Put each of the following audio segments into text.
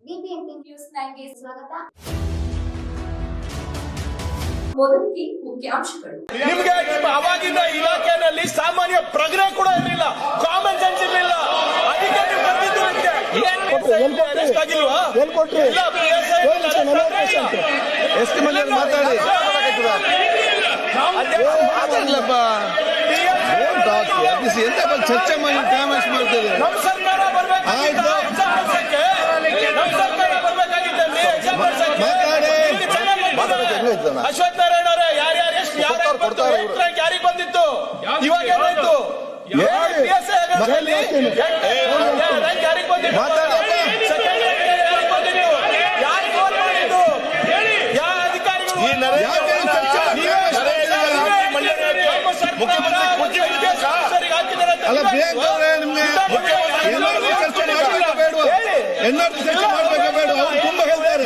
BBMP news 9ಗೆ ಸ್ವಾಗತ. ಮೊದಲಿಗೆ ಮುಖ್ಯಾಂಶಗಳು. ನಿಮಗೆ ಅವಾಗಿನ ಇಲಾಖೆಯಲ್ಲಿ ಸಾಮಾನ್ಯ ಪ್ರಜ್ಞೆ ಕೂಡ ಇರಲಿಲ್ಲ, ಕಾಮನ್ ಸೆನ್ಸ್ ಇರಲಿಲ್ಲ. ಅದಕ್ಕೆ ನೀವು ಬಂದಿದ್ದು ಎಷ್ಟು ಮಂದಿ ಮಾತಾಡಿ ಮಾತಾಡ್ಲಪ್ಪ ಎಂತ ಚರ್ಚೆ ಮಾಡಿ ಟೈಮ್ ವೇಸ್ಟ್ ಮಾಡ್ತದೆ. ನಮ್ಮ ಸರ್ಕಾರ ಆಯ್ತು ಅಶ್ವಥ್ ನಾರಾಯಣ ಅವರೇ ಯಾರ್ಯಾರು ಎಷ್ಟು ಯಾರಿಗೆ ಬಂದಿತ್ತು, ಇವಾಗ ಏನಾಯ್ತು? ಯಾರಿಗೆ ಬಂದಿತ್ತು? ಅಲ್ಲ ಬೇಕವ್ರೆ ನಿಮ್ಗೆ ಚರ್ಚೆ ಮಾಡಬೇಕಾ ಬೇಡವಾ? ಎನ್ಆರ್ಜಿ ಚರ್ಚೆ ಮಾಡಬೇಕಾ ಬೇಡ? ಅವ್ರು ತುಂಬಾ ಹೇಳ್ತಾರೆ.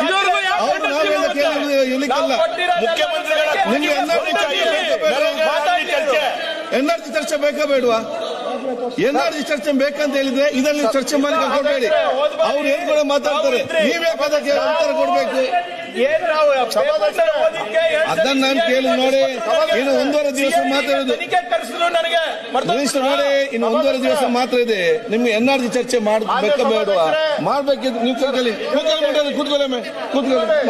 ಅವ್ರು ನಾವೆಲ್ಲ ಕೇಳಿಕಲ್ಲ. ನಿಮ್ಗೆ ಎನ್ಆರ್ಜಿ ಚರ್ಚೆ ಬೇಕಾ ಬೇಡವಾ? ಎನ್ಆರ್ಜಿ ಚರ್ಚೆ ಬೇಕಂತ ಹೇಳಿದ್ರೆ ಇದರಲ್ಲಿ ಚರ್ಚೆ ಮಾಡಿ ಕೊಡಬೇಡಿ. ಅವ್ರು ಏನ್ ಕೂಡ ಮಾತಾಡ್ತಾರೆ, ನೀವೇ ಅದಕ್ಕೆ ಉತ್ತರ ಕೊಡ್ಬೇಕು. ಅದನ್ನ ನಾನು ಕೇಳಿ ನೋಡಿ. ಇನ್ನು 1.5 ದಿವಸ ಮಾತ್ರ ಇರೋದು ನೋಡಿ, ಇನ್ನು 1.5 ದಿವಸ ಮಾತ್ರ ಇದೆ. ನಿಮ್ಗೆ ಎನ್ಆರ್ಜಿ ಚರ್ಚೆ ಮಾಡ್ಬೇಕಾ ಬೇಡವಾ? ಮಾಡ್ಬೇಕಿದ್ದು ನೀವು ಕೂತ್ಕೊಳ್ಳಿ, ಕೂತ್ಕೊಳ್ಳಿ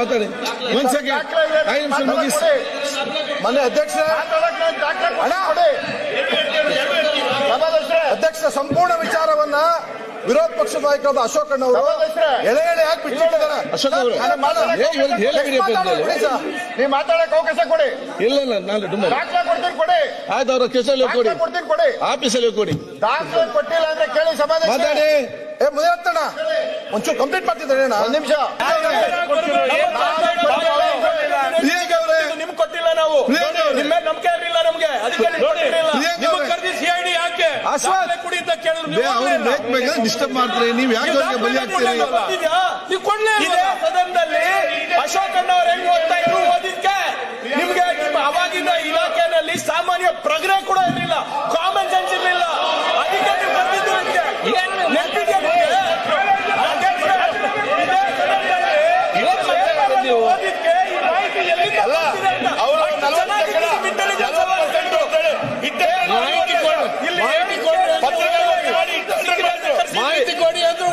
ಮಾತಾಡಿ. ಒಂದ್ ಸೆಕೆಂಡ್, 5 ನಿಮಿಷ ಮುಗಿಸಿ. ಮನೆ ಅಧ್ಯಕ್ಷ ಸಂಪೂರ್ಣ ವಿಚಾರವನ್ನ ವಿರೋಧ ಪಕ್ಷದ ನಾಯಕರಾದ ಅಶೋಕ್ ಅಣ್ಣ ಅವರು ಎಳೆ ಹಾಕಿ ಬಿಟ್ಟಿದ್ದಾರೆ. ಅಶೋಕ್ ಅವರು ನೀವು ಮಾತಾಡಕ್ಕೆ ಅವಕಾಶ ಕೊಡಿ. ಇಲ್ಲ ನಾನು ಕೊಡ್ತೀನಿ ಕೊಡಿ. ಆಯ್ತು, ಅವ್ರ ಕೆಸಲ್ಲಿ ಕೊಡಿ, ಕೊಡಿ, ಆಫೀಸಲ್ಲಿ ಕೊಡಿ. ದಾಖಲೆ ಕೊಟ್ಟಿಲ್ಲ ಅಂದ್ರೆ ಕೇಳಿ ಸಮಾಧಾನ ಮಾತಾಡಿ. ಮುದತ್ತಣ್ಣ ಒಂಚೂರು ಕಂಪ್ಲೀಟ್ ಮಾಡ್ತಿದ್ದಾರೆ. 1 ನಿಮಿಷ. ನಿಮ್ಗೆ ಕೊಟ್ಟಿಲ್ಲ, ನಾವು ನಿಮ್ಮ ನಂಬಿಕೆ ಇರಲಿಲ್ಲ ನಮ್ಗೆ, ಅದಕ್ಕೆ ಸಿಐಡಿ ಯಾಕೆ ಕುಡಿ ಅಂತ ಕೇಳಿದ್ರು. ಡಿಸ್ಟರ್ಬ್ ಮಾಡ್ತಾರೆ, ನೀವು ಯಾಕೆ ಅವ್ರಿಗೆ ಬಲಿ ಆಗ್ತೀರಿ? ಸದನದಲ್ಲಿ ಅಶೋಕ್ ಅಣ್ಣ ಅವ್ರು ಹೆಂಗ್ ಓದ್ತಾ ಇದ್ರು ಓದಿದ್ಕೆ ನಿಮ್ಗೆ ಅವಾಗಿನ ಇಲಾಖೆಯಲ್ಲಿ ಸಾಮಾನ್ಯ ಪ್ರಜ್ಞೆ ಕೂಡ ಇರಲಿಲ್ಲ, ಕಾಮನ್ ಸೆನ್ಸ್ ಇರಲಿಲ್ಲ. ಅದಕ್ಕೆ ನೀವು ಬಂದಿದ್ದು ನೆನಪಿಗೆ ಓದಿದ್ಕೆ ಈ ಮಾಹಿತಿ ಎಲ್ಲಿ ಮಾಹಿತಿ ಕೊಡಿ ಅಂದ್ರು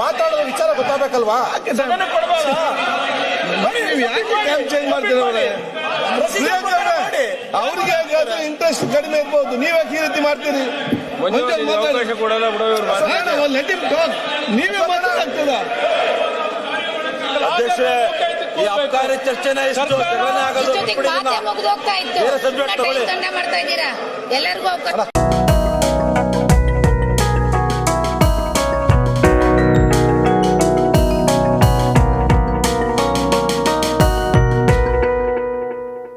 ಮಾತಾಡೋ ವಿಚಾರ ಗೊತ್ತಾಗಬೇಕಲ್ವಾ? ನೀವು ಯಾಕೆ ಟೈಮ್ ಚೇಂಜ್ ಮಾಡ್ತೀರ? ಅವ್ರಿಗೆ ಇಂಟ್ರೆಸ್ಟ್ ಕಡಿಮೆ ಇರ್ಬೋದು, ನೀವ್ಯಾಕೆ ಈ ರೀತಿ ಮಾಡ್ತೀರಿ? ನೀವೇ ಮಾತಾಡ್ತದ ಈ ಅಬಕಾರಿ ಚರ್ಚೆನ ಮುಗಿದೋಗ್ತಾ ಇತ್ತು. ದಂಡ ಮಾಡ್ತಾ ಇದ್ದೀರಾ ಎಲ್ಲರಿಗೂ ಅವಕಾಶ